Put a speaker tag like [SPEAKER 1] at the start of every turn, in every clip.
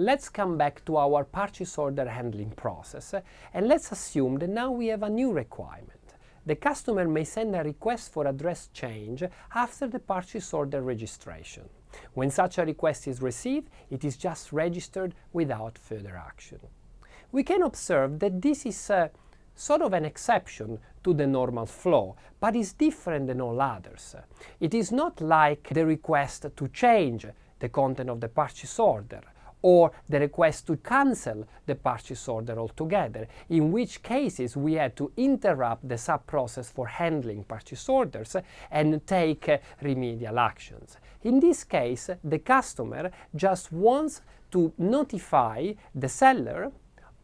[SPEAKER 1] Let's come back to our purchase order handling process and let's assume that now we have a new requirement. The customer may send a request for address change after the purchase order registration. When such a request is received, it is just registered without further action. We can observe that this is sort of an exception to the normal flow, but is different than all others. It is not like the request to change the content of the purchase order, or the request to cancel the purchase order altogether, in which cases we had to interrupt the sub-process for handling purchase orders and take remedial actions. In this case, the customer just wants to notify the seller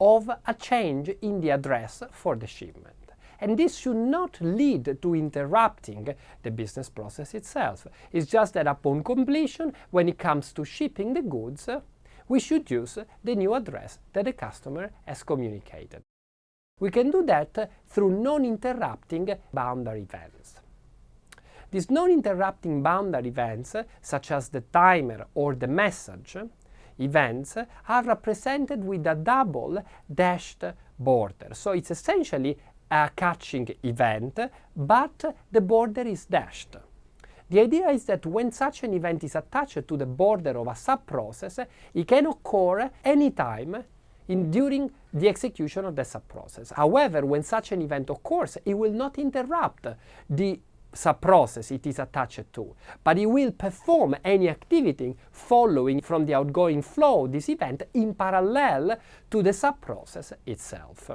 [SPEAKER 1] of a change in the address for the shipment. And this should not lead to interrupting the business process itself. It's just that upon completion, when it comes to shipping the goods, we should use the new address that the customer has communicated. We can do that through non-interrupting boundary events. These non-interrupting boundary events, such as the timer or the message events, are represented with a double dashed border. So it's essentially a catching event, but the border is dashed. The idea is that when such an event is attached to the border of a sub-process, it can occur anytime during the execution of the sub-process. However, when such an event occurs, it will not interrupt the sub-process it is attached to, but it will perform any activity following from the outgoing flow of this event in parallel to the sub-process itself.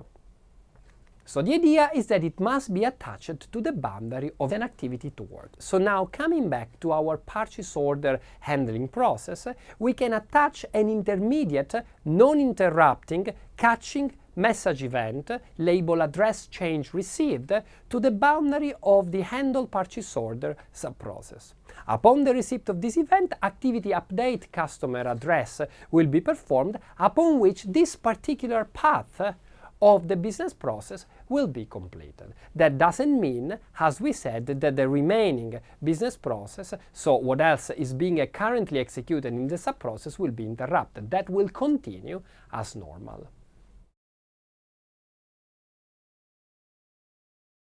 [SPEAKER 1] So the idea is that it must be attached to the boundary of an activity to work. So now, coming back to our purchase order handling process, we can attach an intermediate, non-interrupting, catching message event, label address change received, to the boundary of the handle purchase order subprocess. Upon the receipt of this event, activity update customer address will be performed, upon which this particular path of the business process will be completed. That doesn't mean, as we said, that the remaining business process, so what else is being currently executed in the sub-process, will be interrupted. That will continue as normal.